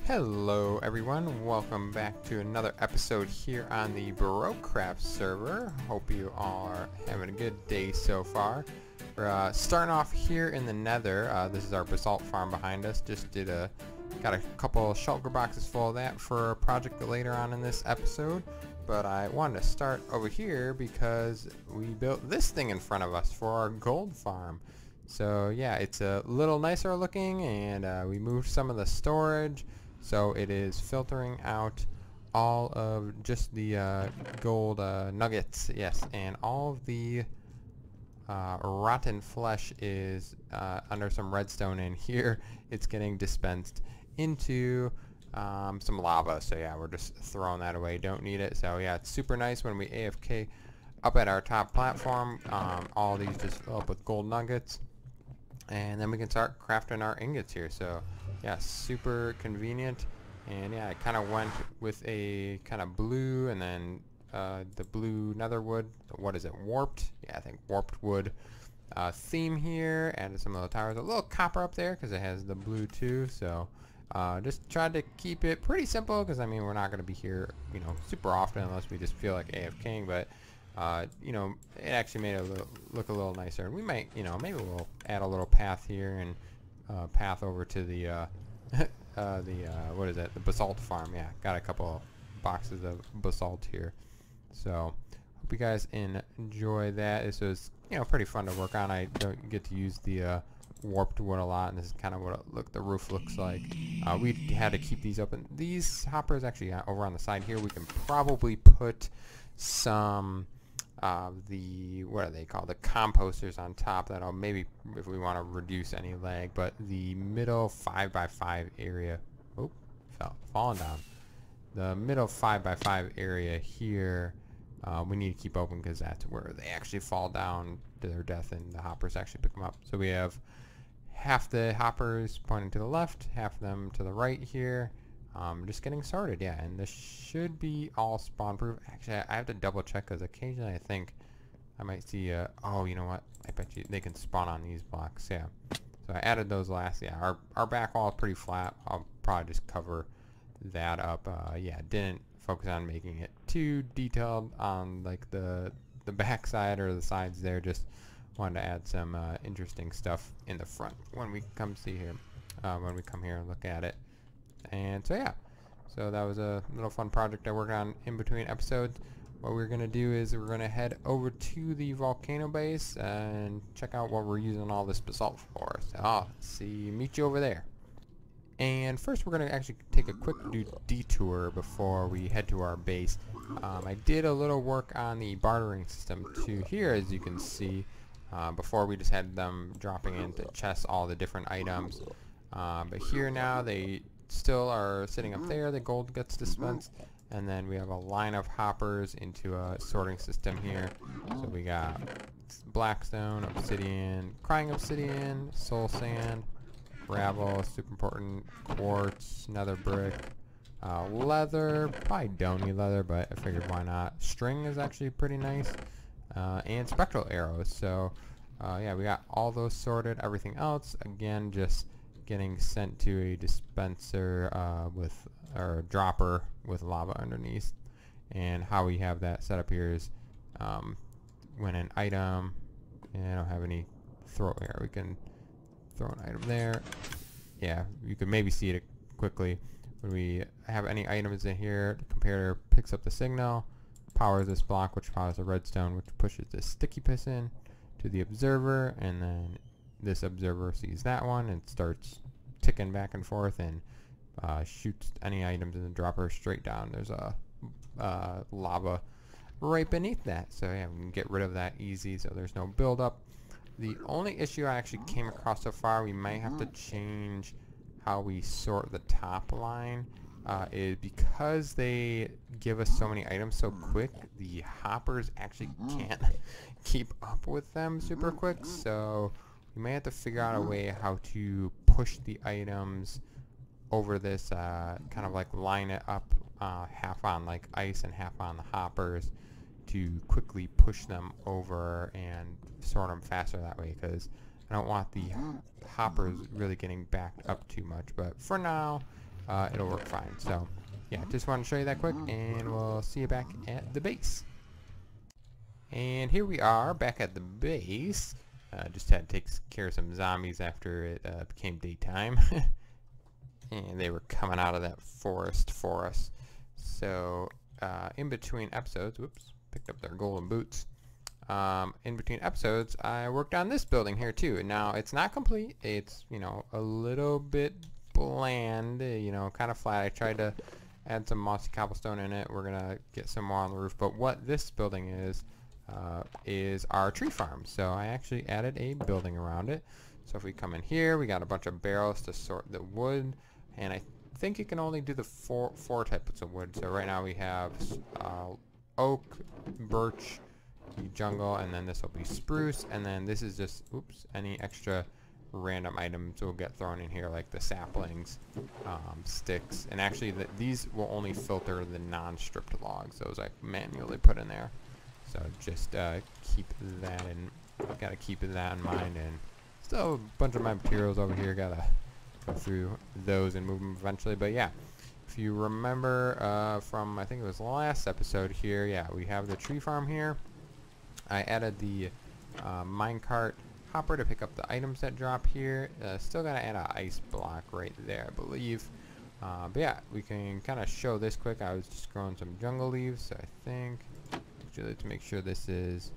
Hello everyone, welcome back to another episode here on the Brocraft server. Hope you are having a good day so far. We're starting off here in the Nether. This is our basalt farm behind us. Got a couple shulker boxes full of that for a project later on in this episode. But I wanted to start over here because we built this thing in front of us for our gold farm. So yeah, it's a little nicer looking, and we moved some of the storage. So it is filtering out all of just the gold nuggets, yes, and all of the rotten flesh is under some redstone in here. It's getting dispensed into some lava, so yeah, we're just throwing that away, don't need it. So yeah, it's super nice when we AFK up at our top platform. All these just fill up with gold nuggets, and then we can start crafting our ingots here. So yeah, super convenient. And yeah, I kind of went with a kind of blue, and then the blue nether wood. What is it? Warped? Yeah, I think warped wood theme here. Added some of the towers. A little copper up there because it has the blue too. So just tried to keep it pretty simple because I mean we're not going to be here, super often unless we just feel like AFKing. But it actually made it look a little nicer. And we might, maybe we'll add a little path here and path over to the what is it? The basalt farm. Yeah, got a couple boxes of basalt here. So hope you guys enjoy that. This was, pretty fun to work on. I don't get to use the warped wood a lot, and this is kind of what the roof looks like. We had to keep these open. These hoppers actually over on the side here. We can probably put some what are they called? The composters on top. That'll maybe, if we want to reduce any lag. But the middle 5x5 area, falling down. The middle 5x5 area here, we need to keep open because that's where they actually fall down to their death, and the hoppers actually pick them up. So we have half the hoppers pointing to the left, half of them to the right here. Just getting started, yeah, and this should be all spawn proof. Actually, I have to double check because occasionally I think I might see oh, you know what, I bet you they can spawn on these blocks. Yeah, so I added those last. Yeah, our back wall is pretty flat. I'll probably just cover that up. Yeah, didn't focus on making it too detailed on like the back side or the sides there. Just wanted to add some interesting stuff in the front when we come here and look at it. And so yeah, so that was a little fun project I worked on in between episodes. What we're going to do is we're going to head over to the volcano base and check out what we're using all this basalt for. So I'll meet you over there. And first we're going to actually take a quick detour before we head to our base. I did a little work on the bartering system too here, as you can see. Before we just had them dropping into chests all the different items. But here now they still are sitting up there. The gold gets dispensed, and then we have a line of hoppers into a sorting system here. So we got blackstone, obsidian, crying obsidian, soul sand, gravel, super important, quartz, nether brick, leather. Probably don't need leather, but I figured why not. String is actually pretty nice, and spectral arrows. So yeah, we got all those sorted. Everything else, again, just getting sent to a dispenser or dropper with lava underneath. And how we have that set up here is when an item, and I don't have any throw here, we can throw an item there. Yeah, you can maybe see it quickly. When we have any items in here, the comparator picks up the signal, powers this block, which powers the redstone, which pushes this sticky piston to the observer, and then this observer sees that one and starts ticking back and forth and shoots any items in the dropper straight down. There's a lava right beneath that, so yeah, we can get rid of that easy, so there's no buildup. The only issue I actually came across so far, we might have to change how we sort the top line, is because they give us so many items so quick, the hoppers actually can't keep up with them super quick. So we may have to figure out a way how to push the items over this, kind of like line it up half on like ice and half on the hoppers to quickly push them over and sort them faster that way, because I don't want the hoppers really getting backed up too much. But for now, it'll work fine. So yeah, just wanted to show you that quick, and we'll see you back at the base. And here we are back at the base. Just had to take care of some zombies after it became daytime. And they were coming out of that forest for us. So in between episodes, whoops, picked up their golden boots. In between episodes, I worked on this building here too. Now it's not complete. It's, you know, a little bit bland, you know, kind of flat. I tried to add some mossy cobblestone in it. We're gonna get some more on the roof. But what this building is our tree farm. So I actually added a building around it. So if we come in here, we got a bunch of barrels to sort the wood, and I think you can only do the four types of wood. So right now we have oak, birch, jungle, and then this will be spruce, and then this is just, oops, any extra random items will get thrown in here, like the saplings, sticks, and actually these will only filter the non-stripped logs. Those I manually put in there. So just keep that in, gotta keep that in mind. And still a bunch of my materials over here, gotta go through those and move them eventually. But yeah, if you remember from, I think it was last episode here, yeah, we have the tree farm here. I added the minecart hopper to pick up the items that drop here. Still gotta add an ice block right there, I believe. But yeah, we can kind of show this quick. I was just growing some jungle leaves, so I think actually to make sure this is,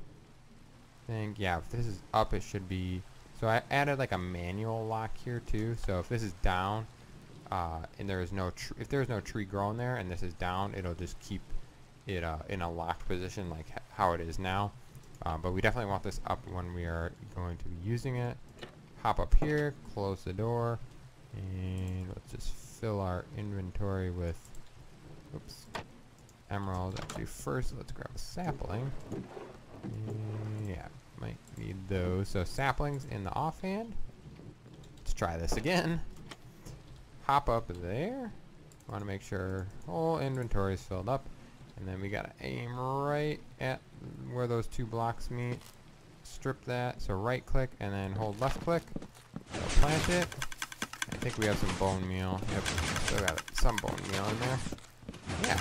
yeah, if this is up, it should be. So I added like a manual lock here too. So if this is down, and there is no if there's no tree growing there, and this is down, it'll just keep it in a locked position like how it is now. But we definitely want this up when we are going to be using it. Hop up here, close the door, and let's just fill our inventory with, oops, emeralds. Actually, first let's grab a sapling. And yeah, might need those. So saplings in the offhand. Let's try this again. Hop up there. Want to make sure whole inventory is filled up. And then we gotta aim right at where those two blocks meet. Strip that. So right click and then hold left click. So plant it. I think we have some bone meal. Yep, still got some bone meal in there. Yeah,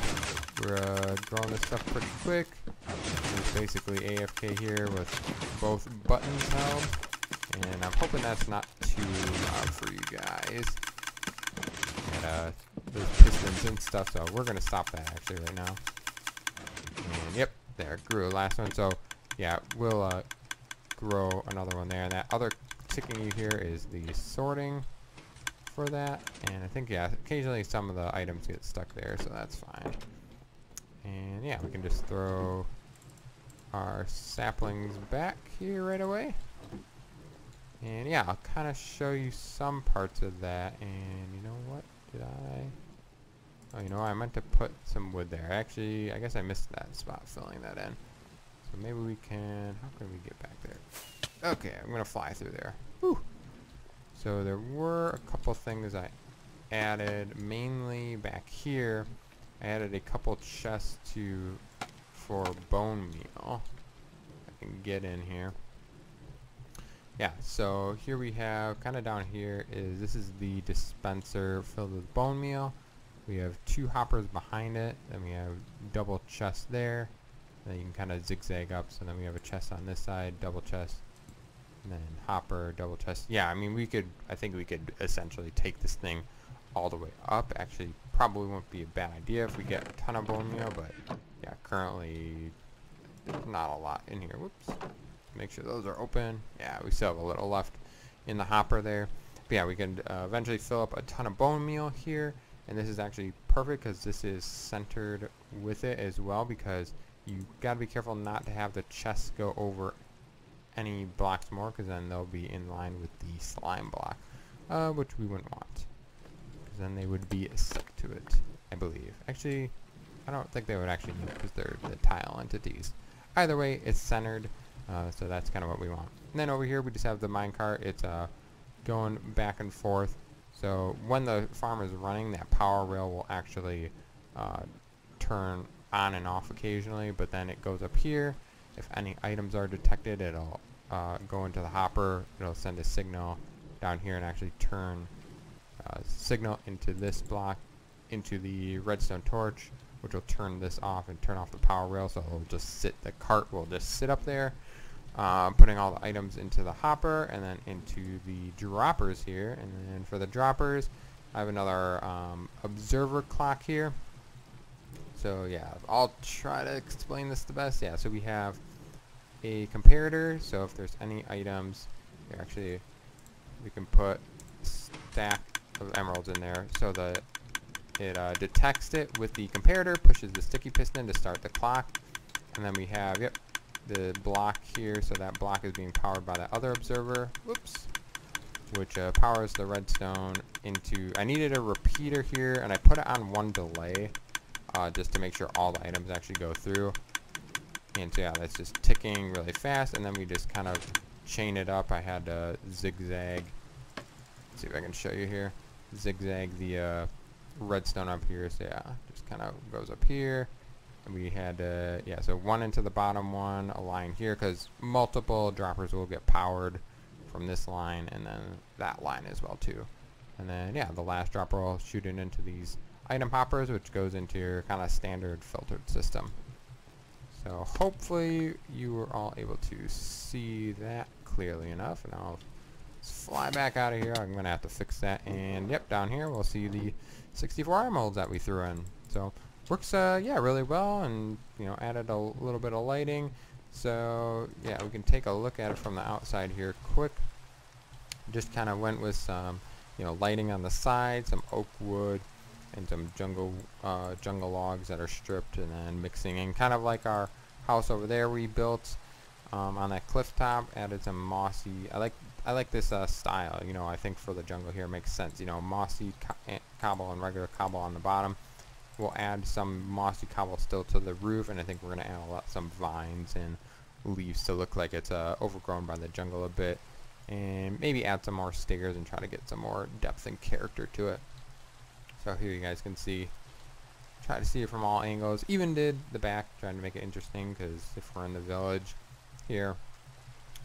we're growing this stuff pretty quick. It's basically AFK here with both buttons held. And I'm hoping that's not too loud for you guys. And there's pistons and stuff, so we're gonna stop that actually right now. And yep, there it grew, last one. So yeah, we'll grow another one there. And that other ticking you hear is the sorting for that. And I think, yeah, occasionally some of the items get stuck there, so that's fine. And yeah, we can just throw our saplings back here right away. And yeah, I'll kind of show you some parts of that. And you know what? Did I? Oh, you know, I meant to put some wood there. Actually, I guess I missed that spot filling that in. So maybe we can, how can we get back there? Okay, I'm gonna fly through there. Whew. So there were a couple things I added, mainly back here. I added a couple chests for bone meal. I can get in here. Yeah, so here we have, kind of down here is, this is the dispenser filled with bone meal. We have two hoppers behind it, then we have double chest there. And then you can kind of zigzag up, so then we have a chest on this side, double chest, and then hopper, double chest. Yeah, I mean, I think we could essentially take this thing all the way up. Actually, probably won't be a bad idea if we get a ton of bone meal, but yeah, currently there's not a lot in here. Whoops. Make sure those are open. Yeah, we still have a little left in the hopper there. But yeah, we can eventually fill up a ton of bone meal here. And this is actually perfect because this is centered with it as well, because you got to be careful not to have the chests go over any blocks more, because then they'll be in line with the slime block, which we wouldn't want, because then they would be stuck to it, I believe. Actually, I don't think they would actually need, because they're the tile entities. Either way, it's centered, so that's kind of what we want. And then over here we just have the minecart. It's going back and forth. So when the farm is running, that power rail will actually turn on and off occasionally, but then it goes up here. If any items are detected, it'll go into the hopper. It'll send a signal down here and actually turn signal into this block, into the redstone torch, which will turn this off and turn off the power rail, so it'll just sit, the cart will just sit up there, putting all the items into the hopper and then into the droppers here. And then for the droppers, I have another observer clock here. So yeah, I'll try to explain this the best. Yeah, so we have a comparator, so if there's any items, actually we can put a stack of emeralds in there so that it detects it with the comparator, pushes the sticky piston to start the clock, and then we have, the block here, so that block is being powered by the other observer, which powers the redstone into, I needed a repeater here, and I put it on 1 delay, just to make sure all the items actually go through. And so yeah, that's just ticking really fast, and then we just kind of chain it up. I had to zigzag, let's see if I can show you here, zigzag the redstone up here. So yeah, just kind of goes up here, and we had yeah, so one into the bottom one, a line here, because multiple droppers will get powered from this line and then that line as well too. And then yeah, the last dropper will shoot it into these item hoppers, which goes into your kind of standard filtered system. So hopefully you were all able to see that clearly enough, and I'll fly back out of here. I'm gonna have to fix that, and yep, down here we'll see the 64 emeralds that we threw in. So works yeah, really well, and you know, added a little bit of lighting. So yeah, we can take a look at it from the outside here quick. Just kind of went with some, you know, lighting on the side, some oak wood, and some jungle logs that are stripped, and then mixing in, kind of like our house over there we built on that cliff top. Added some mossy, I like this style, you know. I think for the jungle here it makes sense, you know, mossy cobble and regular cobble on the bottom. We'll add some mossy cobble still to the roof, and I think we're going to add some vines and leaves to look like it's overgrown by the jungle a bit, and maybe add some more stairs and try to get some more depth and character to it. So here you guys can see, try to see it from all angles. Even did the back, trying to make it interesting, because if we're in the village here,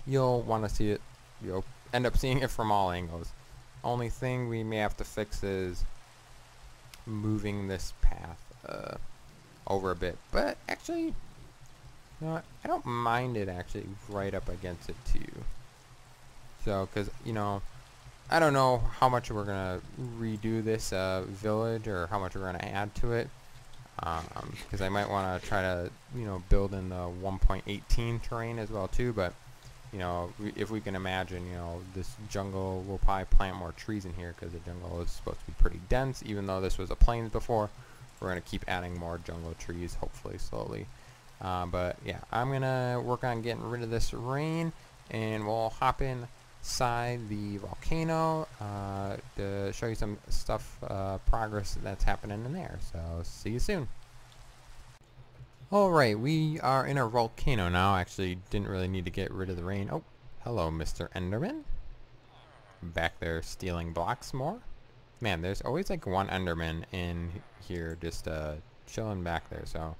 you'll want to see it, you'll end up seeing it from all angles. Only thing we may have to fix is moving this path over a bit, but actually, you know what, I don't mind it actually right up against it too. So, because, you know, I don't know how much we're gonna redo this village, or how much we're gonna add to it, because I might want to try to, you know, build in the 1.18 terrain as well too. But you know, if we can imagine, you know, this jungle, we'll probably plant more trees in here, because the jungle is supposed to be pretty dense. Even though this was a plains before, we're gonna keep adding more jungle trees, hopefully slowly. But yeah, I'm gonna work on getting rid of this rain, and we'll hop inside the volcano to show you some stuff, progress that's happening in there. So see you soon. Alright, we are in our volcano now. Actually didn't really need to get rid of the rain. Oh, hello Mr. Enderman. Back there stealing blocks more. Man, there's always like one Enderman in here just chilling back there, so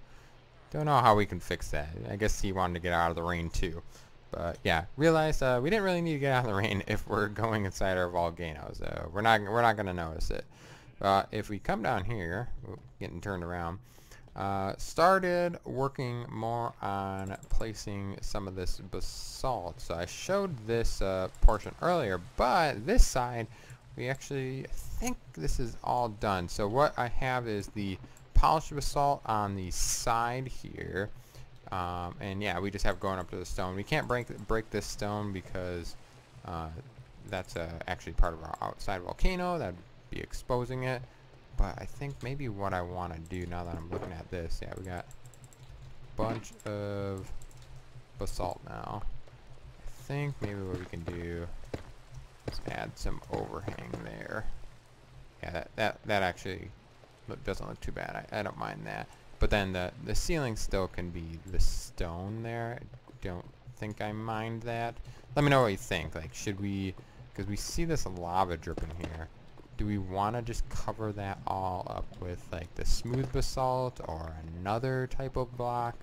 don't know how we can fix that. I guess he wanted to get out of the rain too. But yeah, realized we didn't really need to get out of the rain if we're going inside our volcano, so we're not gonna notice it. If we come down here, getting turned around, started working more on placing some of this basalt. So I showed this portion earlier, but this side we actually think this is all done. So what I have is the polished basalt on the side here. And yeah, we just have going up to the stone. We can't break this stone because that's actually part of our outside volcano. That'd be exposing it. But I think maybe what I want to do, now that I'm looking at this, yeah, we got a bunch of basalt now. I think maybe what we can do is add some overhang there. Yeah, that actually doesn't look too bad. I don't mind that. But then the ceiling still can be the stone there. I don't think I mind that. Let me know what you think. Like, should we, because we see this lava dripping here, do we want to just cover that all up with like the smooth basalt or another type of block?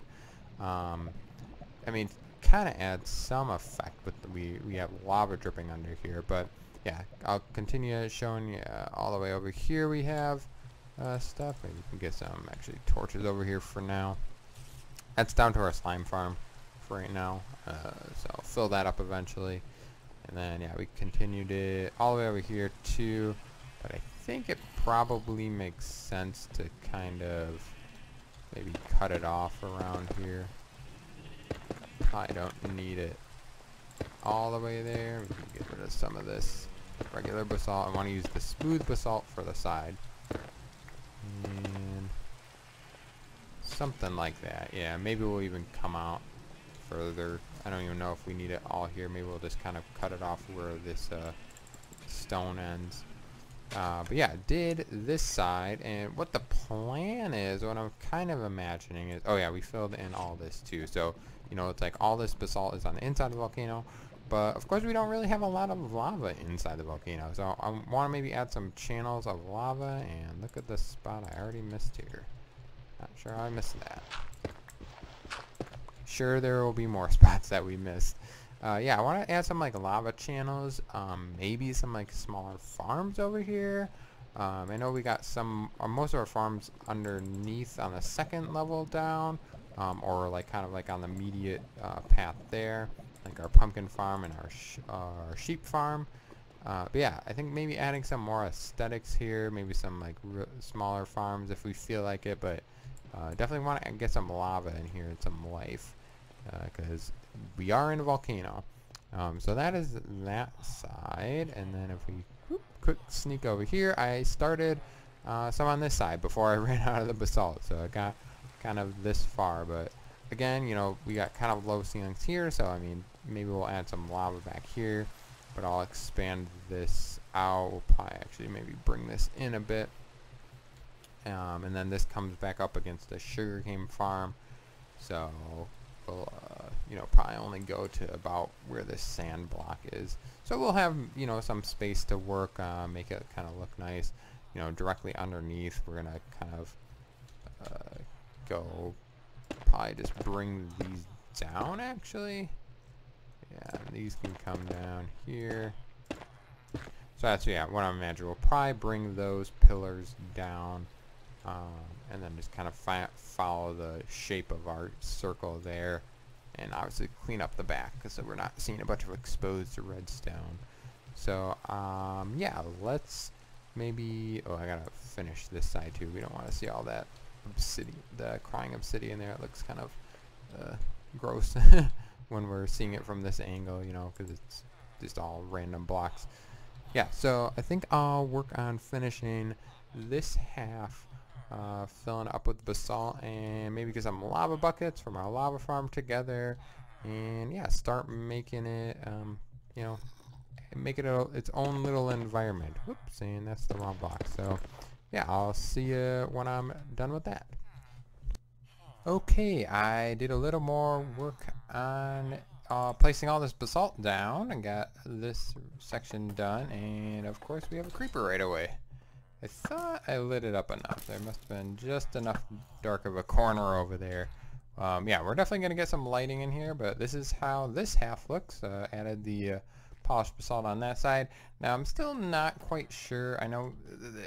I mean, kind of adds some effect, but we have lava dripping under here. But yeah, I'll continue showing you all the way over here. We have stuff. Maybe we can get some actually torches over here for now. That's down to our slime farm for right now. So I'll fill that up eventually. And then, yeah, we continued it all the way over here too. But I think it probably makes sense to kind of maybe cut it off around here. Probably don't need it all the way there. We can get rid of some of this regular basalt. I want to use the smooth basalt for the side. And something like that. Yeah, maybe we'll even come out further. I don't even know if we need it all here. Maybe we'll just kind of cut it off where this stone ends. But yeah, did this side, and what the plan is, what I'm kind of imagining is, oh yeah, we filled in all this too. So, you know, it's like all this basalt is on the inside of the volcano, but of course we don't really have a lot of lava inside the volcano. So I want to maybe add some channels of lava, and look at this spot I already missed here. Not sure how I missed that. Sure, there will be more spots that we missed. Yeah, I want to add some like lava channels, maybe some like smaller farms over here. I know we got some, most of our farms underneath on the second level down, or like kind of like on the immediate path there, like our pumpkin farm and our sheep farm. But yeah, I think maybe adding some more aesthetics here, maybe some like smaller farms if we feel like it, but definitely want to get some lava in here and some life, because we are in a volcano. So that is that side, and then if we quick sneak over here, I started some on this side before I ran out of the basalt, so I got kind of this far. But again, you know, we got kind of low ceilings here, so I mean, maybe we'll add some lava back here, but I'll expand this out. We'll probably actually maybe bring this in a bit, and then this comes back up against the sugarcane farm, so we'll you know, probably only go to about where this sand block is, so we'll have, you know, some space to work, make it kind of look nice. You know, directly underneath we're gonna kind of go, probably just bring these down actually. Yeah, these can come down here. So that's, yeah, what I'm imagining. We'll probably bring those pillars down, and then just kind of follow the shape of our circle there, and obviously clean up the back so we're not seeing a bunch of exposed redstone. So yeah, let's maybe, oh, I gotta finish this side too. We don't want to see all that obsidian, the crying obsidian there. It looks kind of gross when we're seeing it from this angle, you know, because it's just all random blocks. Yeah, so I think I'll work on finishing this half, filling it up with basalt, and maybe get some lava buckets from our lava farm together, and yeah, start making it, you know, make it its own little environment. Whoops, and that's the wrong block. So yeah, I'll see you when I'm done with that. Okay, I did a little more work on placing all this basalt down and got this section done, and of course we have a creeper right away. I thought I lit it up enough. There must have been just enough dark of a corner over there. Yeah, we're definitely going to get some lighting in here, but this is how this half looks. Added the polished basalt on that side. Now I'm still not quite sure. I know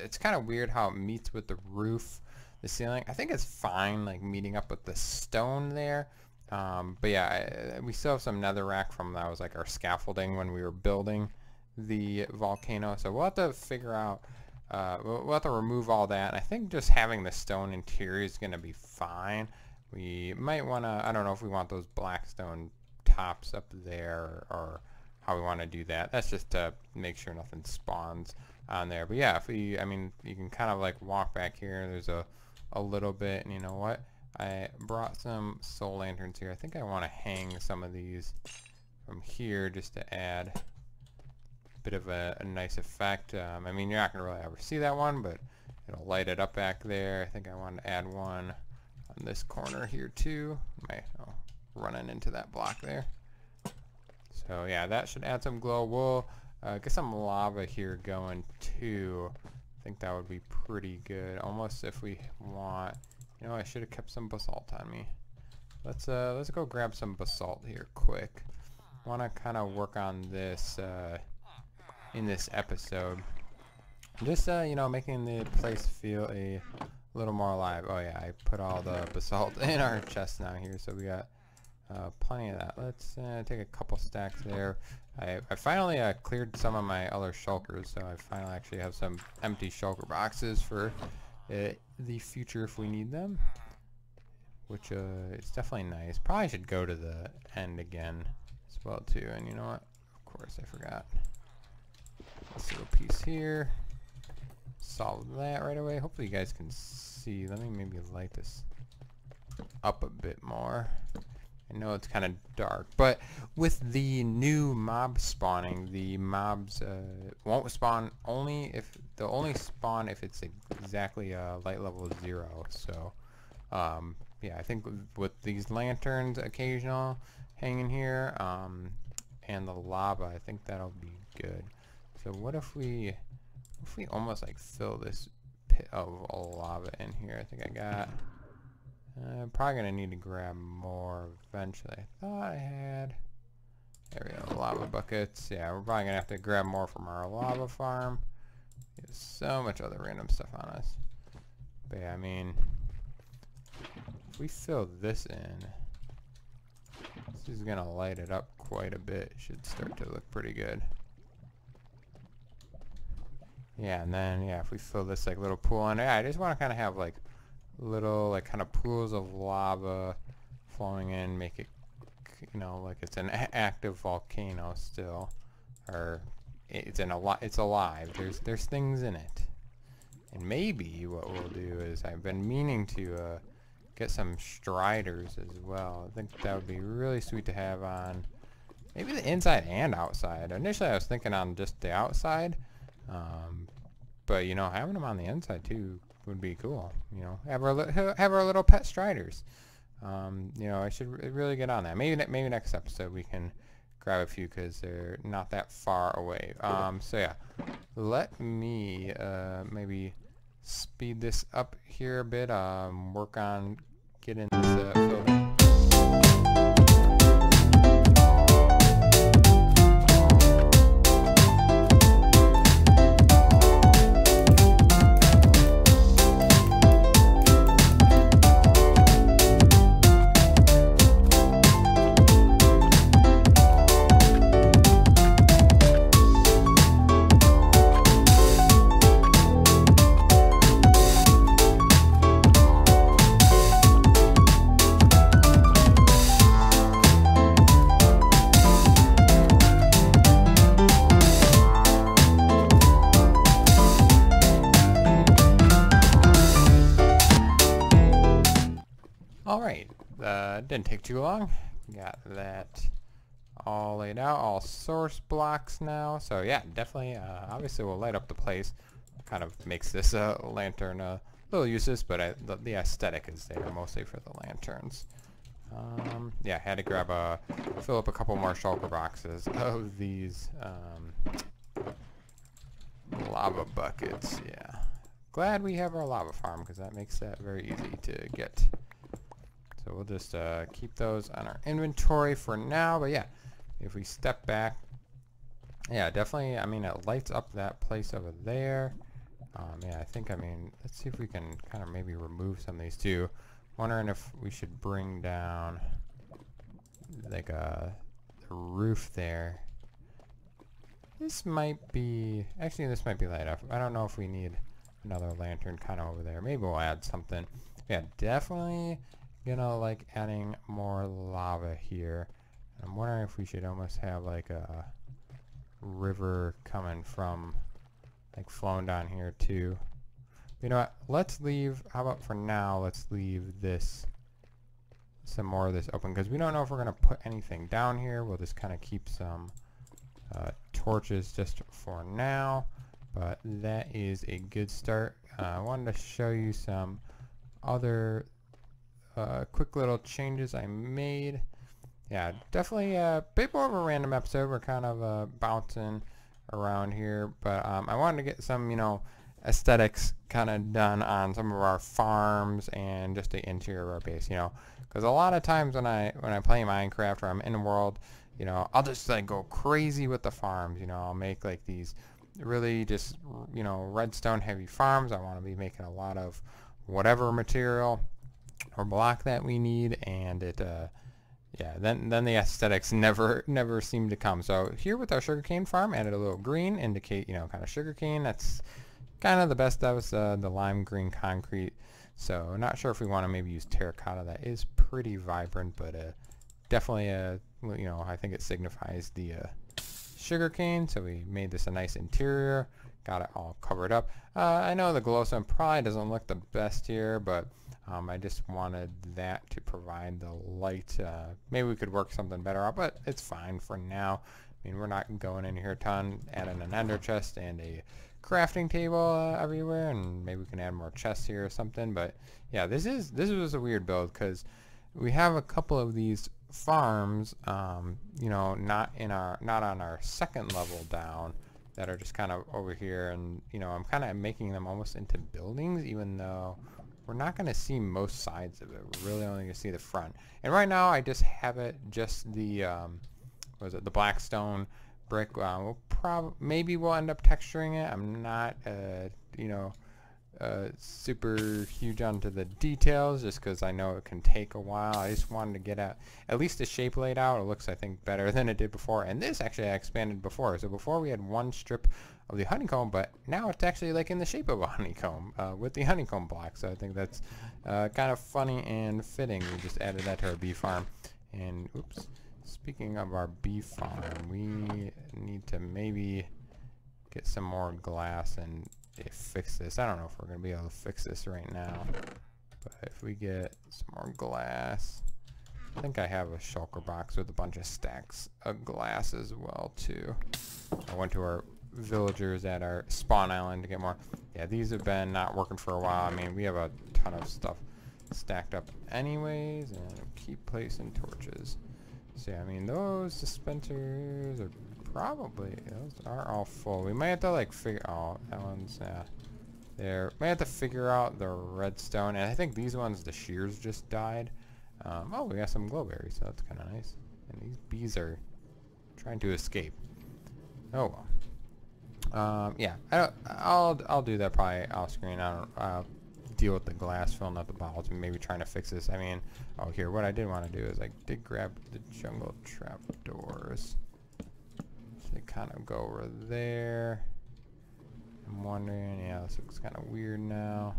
it's kind of weird how it meets with the roof, the ceiling. I think it's fine, like meeting up with the stone there. But yeah, we still have some netherrack from, that was like our scaffolding when we were building the volcano. So we'll have to figure out, we'll have to remove all that. I think just having the stone interior is going to be fine. We might want to, I don't know if we want those black stone tops up there, or how we want to do that. That's just to make sure nothing spawns on there. But yeah, if we, I mean, you can kind of like walk back here. There's a little bit, and you know what? I brought some soul lanterns here. I think I want to hang some of these from here just to add a bit of a nice effect. I mean, you're not going to really ever see that one, but it'll light it up back there. I think I want to add one on this corner here too. Running into that block there. So yeah, that should add some glow. We'll get some lava here going too. I think that would be pretty good. Almost, if we want, you know, I should have kept some basalt on me. Let's go grab some basalt here quick. Want to kind of work on this in this episode. Just, you know, making the place feel a little more alive. Oh yeah, I put all the basalt in our chest now here, so we got plenty of that. Let's take a couple stacks there. I finally cleared some of my other shulkers, so I finally actually have some empty shulker boxes for the future if we need them, which is definitely nice. Probably should go to the end again as well too. And you know what? Of course I forgot. This little piece here. Solve that right away. Hopefully you guys can see. Let me maybe light this up a bit more. I know it's kind of dark, but with the new mob spawning, the mobs won't spawn only if it's exactly light level 0. So yeah, I think with these lanterns occasional hanging here and the lava, I think that'll be good. So what if we almost like fill this pit of lava in here? I think I got probably gonna need to grab more eventually. I thought I had, there we go, lava buckets. Yeah, we're probably gonna have to grab more from our lava farm. There's so much other random stuff on us. But yeah, I mean, if we fill this in, this is gonna light it up quite a bit. It should start to look pretty good. Yeah, and then yeah, if we fill this like little pool in, yeah, I just want to kind of have like little like kind of pools of lava flowing in, make it, you know, like it's an active volcano still, or it's alive. There's things in it. And maybe what we'll do is, I've been meaning to get some striders as well. I think that would be really sweet to have on maybe the inside and outside. Initially I was thinking on just the outside, but you know, having them on the inside too would be cool. You know, have our little pet striders. You know, I should really get on that. Maybe next episode we can grab a few because they're not that far away. So yeah, let me maybe speed this up here a bit. Work on getting this filled in. Alright, didn't take too long. Got that all laid out, all source blocks now. So yeah, definitely, obviously we'll light up the place. Kind of makes this lantern a little useless, but the aesthetic is there mostly for the lanterns. Yeah, had to fill up a couple more shulker boxes of these lava buckets. Yeah, glad we have our lava farm because that makes that very easy to get. So we'll just keep those on our inventory for now. But yeah, if we step back, yeah, definitely, I mean, it lights up that place over there. Yeah, I think, I mean, let's see if we can kind of maybe remove some of these too. Wondering if we should bring down like the roof there. This might be, actually this might be light up. I don't know if we need another lantern kind of over there. Maybe we'll add something. Yeah, definitely gonna like adding more lava here. I'm wondering if we should almost have like a river coming from, like, flowing down here too. You know what, let's leave, how about for now, let's leave this, some more of this open, because we don't know if we're gonna put anything down here. We'll just kind of keep some torches just for now, but that is a good start. I wanted to show you some other quick little changes I made. Yeah, definitely a bit more of a random episode. We're kind of bouncing around here, but I wanted to get some, you know, aesthetics kind of done on some of our farms and just the interior of our base, you know, because a lot of times when I play Minecraft or I'm in the world, you know, I'll just like go crazy with the farms. You know, I'll make like these really just, you know, redstone heavy farms. I want to be making a lot of whatever material or block that we need, and it yeah, then the aesthetics never seem to come. So here with our sugarcane farm, added a little green, indicate, you know, kind of sugarcane. That's kind of the best. That was the lime green concrete. So not sure if we want to maybe use terracotta. That is pretty vibrant, but definitely you know, I think it signifies the sugarcane. So we made this a nice interior, got it all covered up. I know the glowstone probably doesn't look the best here, but I just wanted that to provide the light. Maybe we could work something better out, but it's fine for now. I mean, we're not going in here a ton, adding an ender chest and a crafting table everywhere, and maybe we can add more chests here or something. But yeah, this was a weird build because we have a couple of these farms, you know, not on our second level down, that are just kind of over here, and you know, I'm kind of making them almost into buildings, even though we're not going to see most sides of it. We're really only going to see the front. And right now I just have it just the what was it, the blackstone brick. Maybe we'll end up texturing it. I'm not you know, super huge onto the details, just because I know it can take a while. I just wanted to get at least the shape laid out. It looks, I think, better than it did before. And this actually I expanded before. So before we had one strip of the honeycomb, but now it's actually like in the shape of a honeycomb with the honeycomb block. So I think that's kind of funny and fitting. We just added that to our bee farm. And oops, speaking of our bee farm, we need to maybe get some more glass and fix this. I don't know if we're going to be able to fix this right now, but if we get some more glass, I think I have a shulker box with a bunch of stacks of glass as well too. I went to our villagers at our spawn island to get more. Yeah, these have been not working for a while. I mean, we have a ton of stuff stacked up anyways, and keep placing torches. So yeah, I mean, those dispensers are probably, those are all full. We might have to like figure, oh, that one's, there. Might have to figure out the redstone, and I think these ones, the shears just died. Oh, we got some glowberries, so that's kind of nice. And these bees trying to escape. Oh well. Yeah, I'll do that probably off screen. I'll deal with the glass filling up the bottles and maybe trying to fix this. I mean, oh here, what I did want to do is I did grab the jungle trap doors. So they kind of go over there. I'm wondering, yeah, this looks kind of weird now.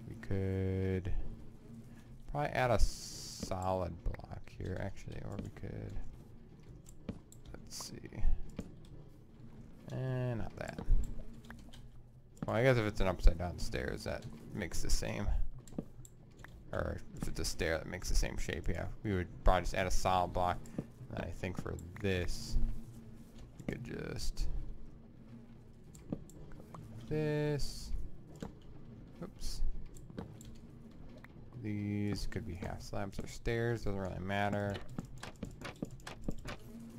We could probably add a solid block here actually, or we could, let's see. Not that. Well, I guess if it's an upside down stairs, that makes the same. Or if it's a stair, that makes the same shape, yeah. We would probably just add a solid block. And then I think for this, we could just go like this. Oops. These could be half slabs or stairs, doesn't really matter.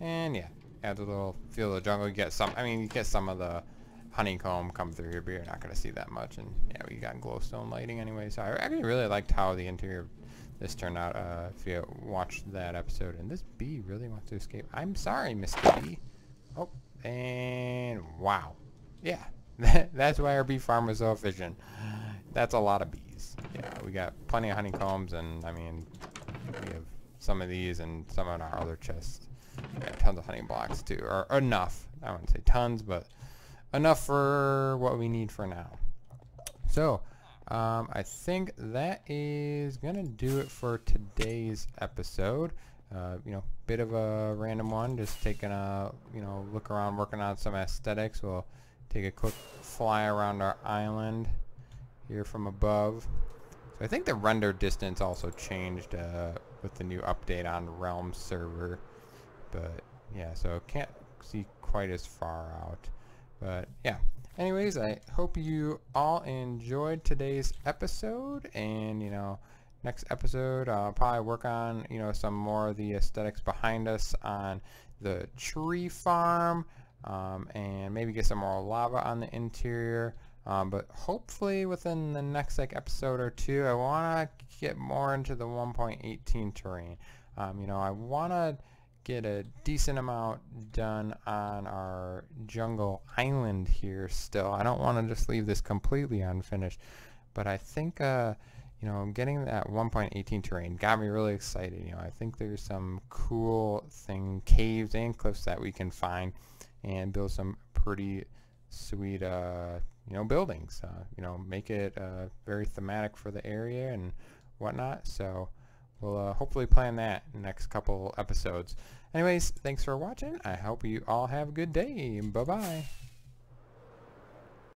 And yeah, add a little feel of the jungle. You get some, I mean, you get some of the honeycomb come through here, but you're not going to see that much. And yeah, we got glowstone lighting anyway. So I actually really liked how the interior of this turned out. If you watched that episode, and this bee really wants to escape. I'm sorry, Mr. Bee. Oh, and wow. Yeah, that's why our bee farm was so efficient. That's a lot of bees. Yeah, we got plenty of honeycombs, and I mean, we have some of these and some in our other chests. We got tons of honey blocks too, or enough. I wouldn't say tons, but enough for what we need for now. So I think that is gonna do it for today's episode. You know, bit of a random one, just taking a, you know, look around, working on some aesthetics. We'll take a quick fly around our island here from above. So I think the render distance also changed with the new update on Realm server, but yeah, so can't see quite as far out. But yeah, anyways, I hope you all enjoyed today's episode, and you know, next episode I'll probably work on, you know, some more of the aesthetics behind us on the tree farm, and maybe get some more lava on the interior. But hopefully within the next like episode or two, I want to get more into the 1.18 terrain. You know, I want to, get a decent amount done on our jungle island here still. I don't want to just leave this completely unfinished, but I think you know, getting that 1.18 terrain got me really excited. You know, I think there's some cool caves and cliffs that we can find and build some pretty sweet you know, buildings. You know, make it very thematic for the area and whatnot. So we'll hopefully plan that in the next couple episodes. Anyways, thanks for watching. I hope you all have a good day. Bye-bye.